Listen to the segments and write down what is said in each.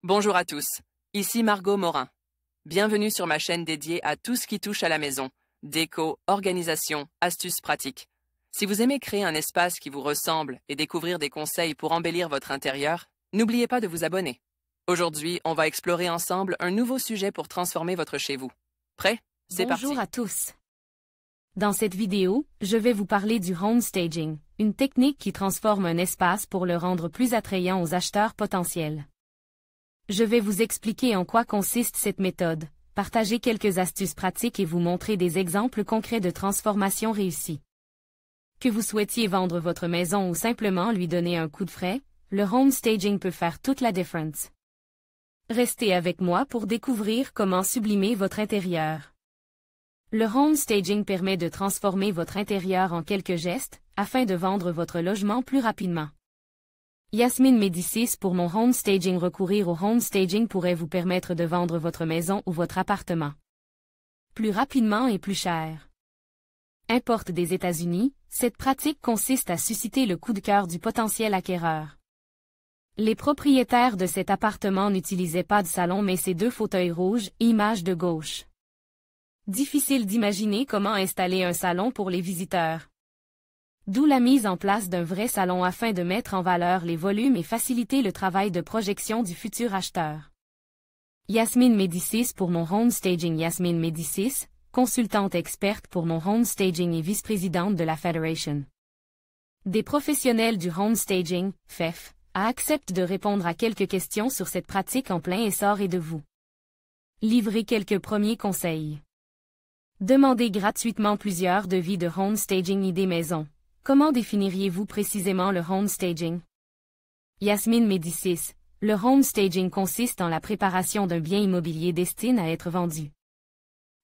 Bonjour à tous, ici Margot Morin. Bienvenue sur ma chaîne dédiée à tout ce qui touche à la maison, déco, organisation, astuces pratiques. Si vous aimez créer un espace qui vous ressemble et découvrir des conseils pour embellir votre intérieur, n'oubliez pas de vous abonner. Aujourd'hui, on va explorer ensemble un nouveau sujet pour transformer votre chez vous. Prêt? C'est parti! Bonjour à tous. Dans cette vidéo, je vais vous parler du home staging, une technique qui transforme un espace pour le rendre plus attrayant aux acheteurs potentiels. Je vais vous expliquer en quoi consiste cette méthode, partager quelques astuces pratiques et vous montrer des exemples concrets de transformation réussie. Que vous souhaitiez vendre votre maison ou simplement lui donner un coup de frais, le home staging peut faire toute la différence. Restez avec moi pour découvrir comment sublimer votre intérieur. Le home staging permet de transformer votre intérieur en quelques gestes, afin de vendre votre logement plus rapidement. Yasmine Médicis pour mon home staging. Recourir au home staging pourrait vous permettre de vendre votre maison ou votre appartement plus rapidement et plus cher. Importe des États-Unis, cette pratique consiste à susciter le coup de cœur du potentiel acquéreur. Les propriétaires de cet appartement n'utilisaient pas de salon mais ces deux fauteuils rouges, image de gauche. Difficile d'imaginer comment installer un salon pour les visiteurs. D'où la mise en place d'un vrai salon afin de mettre en valeur les volumes et faciliter le travail de projection du futur acheteur. Yasmine Médicis pour mon home staging. Yasmine Médicis, consultante experte pour mon home staging et vice-présidente de la Fédération des professionnels du home staging, FEF, accepte de répondre à quelques questions sur cette pratique en plein essor et de vous livrer quelques premiers conseils. Demandez gratuitement plusieurs devis de home staging idées maison. Comment définiriez-vous précisément le home staging? Yasmine Médicis, le home staging consiste en la préparation d'un bien immobilier destiné à être vendu.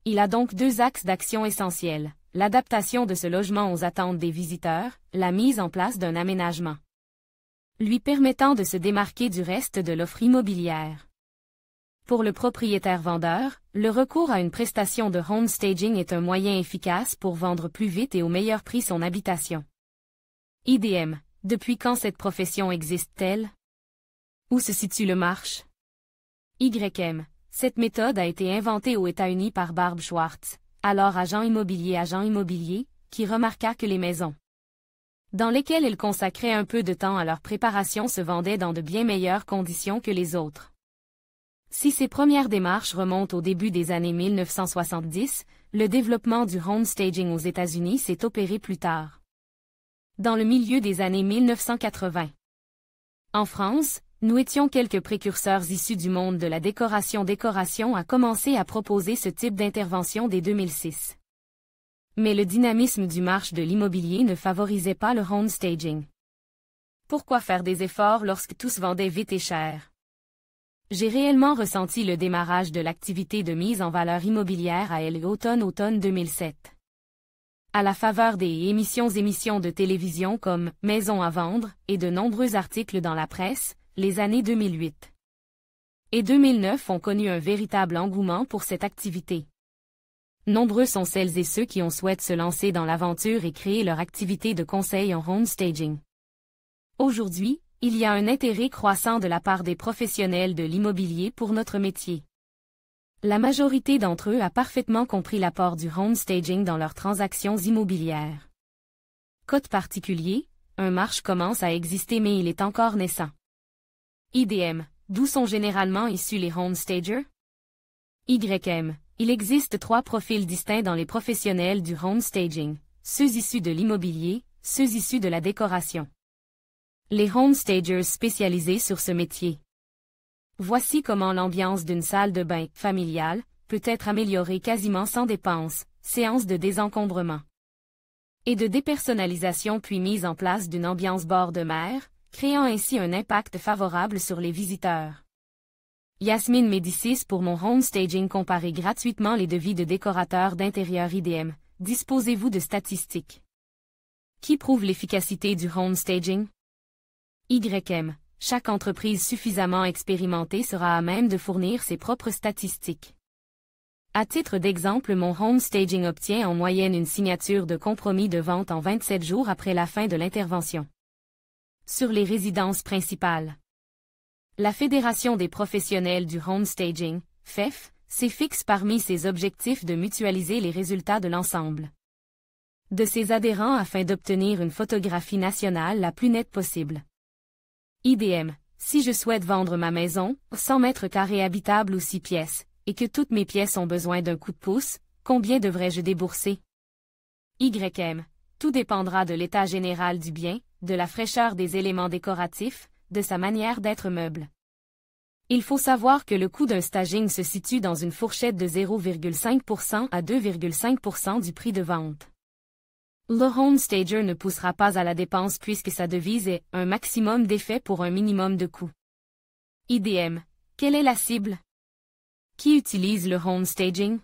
Il a donc deux axes d'action essentiels, l'adaptation de ce logement aux attentes des visiteurs, la mise en place d'un aménagement lui permettant de se démarquer du reste de l'offre immobilière. Pour le propriétaire vendeur, le recours à une prestation de home staging est un moyen efficace pour vendre plus vite et au meilleur prix son habitation. IDM, depuis quand cette profession existe-t-elle? Où se situe le marché? YM, cette méthode a été inventée aux États-Unis par Barb Schwartz, alors agent immobilier, qui remarqua que les maisons dans lesquelles il consacrait un peu de temps à leur préparation se vendaient dans de bien meilleures conditions que les autres. Si ces premières démarches remontent au début des années 1970, le développement du home staging aux États-Unis s'est opéré plus tard. Dans le milieu des années 1980. En France, nous étions quelques précurseurs issus du monde de la décoration a commencé à proposer ce type d'intervention dès 2006. Mais le dynamisme du marché de l'immobilier ne favorisait pas le home staging. Pourquoi faire des efforts lorsque tout se vendait vite et cher? J'ai réellement ressenti le démarrage de l'activité de mise en valeur immobilière à l'automne 2007. À la faveur des émissions de télévision comme Maison à vendre et de nombreux articles dans la presse, les années 2008 et 2009 ont connu un véritable engouement pour cette activité. Nombreux sont celles et ceux qui souhaitent se lancer dans l'aventure et créer leur activité de conseil en home staging. Aujourd'hui, il y a un intérêt croissant de la part des professionnels de l'immobilier pour notre métier. La majorité d'entre eux a parfaitement compris l'apport du home staging dans leurs transactions immobilières. Code particulier, un marché commence à exister mais il est encore naissant. IDM, d'où sont généralement issus les home stagers? YM, il existe trois profils distincts dans les professionnels du home staging, ceux issus de l'immobilier, ceux issus de la décoration. Les home stagers spécialisés sur ce métier. Voici comment l'ambiance d'une salle de bain familiale peut être améliorée quasiment sans dépenses, séance de désencombrement et de dépersonnalisation puis mise en place d'une ambiance bord de mer, créant ainsi un impact favorable sur les visiteurs. Yasmine Médicis pour mon home staging. Comparez gratuitement les devis de décorateurs d'intérieur IDM. Disposez-vous de statistiques qui prouvent l'efficacité du home staging? YM, chaque entreprise suffisamment expérimentée sera à même de fournir ses propres statistiques. À titre d'exemple, mon home staging obtient en moyenne une signature de compromis de vente en 27 jours après la fin de l'intervention. Sur les résidences principales. La Fédération des professionnels du home staging, FEF, s'est fixe parmi ses objectifs de mutualiser les résultats de l'ensemble de ses adhérents afin d'obtenir une photographie nationale la plus nette possible. IDM. Si je souhaite vendre ma maison, 100 mètres carrés habitables ou 6 pièces, et que toutes mes pièces ont besoin d'un coup de pouce, combien devrais-je débourser? YM. Tout dépendra de l'état général du bien, de la fraîcheur des éléments décoratifs, de sa manière d'être meuble. Il faut savoir que le coût d'un staging se situe dans une fourchette de 0,5% à 2,5% du prix de vente. Le home stager ne poussera pas à la dépense puisque sa devise est « un maximum d'effet pour un minimum de coût ». IDM. Quelle est la cible? Qui utilise le home staging?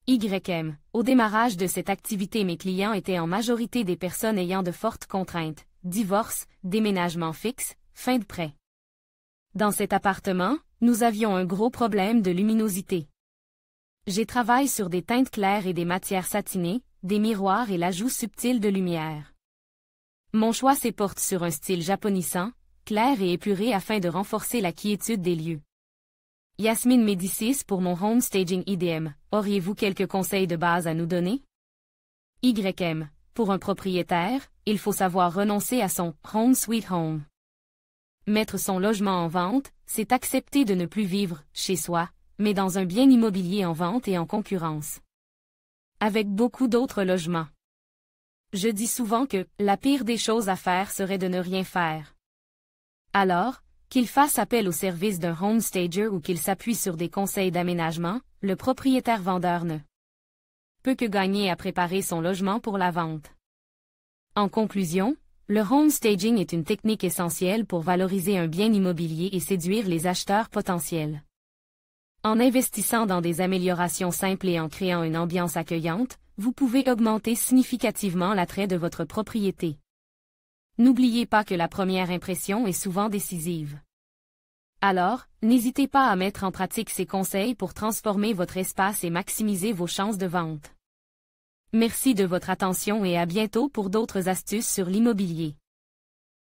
YM. Au démarrage de cette activité, mes clients étaient en majorité des personnes ayant de fortes contraintes, divorce, déménagement fixe, fin de prêt. Dans cet appartement, nous avions un gros problème de luminosité. J'ai travaillé sur des teintes claires et des matières satinées, des miroirs et l'ajout subtil de lumière. Mon choix se porte sur un style japonissant, clair et épuré afin de renforcer la quiétude des lieux. Yasmine Médicis pour mon home staging IDM, auriez-vous quelques conseils de base à nous donner? YM. Pour un propriétaire, il faut savoir renoncer à son « home sweet home ». Mettre son logement en vente, c'est accepter de ne plus vivre chez soi, mais dans un bien immobilier en vente et en concurrence avec beaucoup d'autres logements. Je dis souvent que la pire des choses à faire serait de ne rien faire. Alors, qu'il fasse appel au service d'un home stager ou qu'il s'appuie sur des conseils d'aménagement, le propriétaire vendeur ne peut que gagner à préparer son logement pour la vente. En conclusion, le home staging est une technique essentielle pour valoriser un bien immobilier et séduire les acheteurs potentiels. En investissant dans des améliorations simples et en créant une ambiance accueillante, vous pouvez augmenter significativement l'attrait de votre propriété. N'oubliez pas que la première impression est souvent décisive. Alors, n'hésitez pas à mettre en pratique ces conseils pour transformer votre espace et maximiser vos chances de vente. Merci de votre attention et à bientôt pour d'autres astuces sur l'immobilier.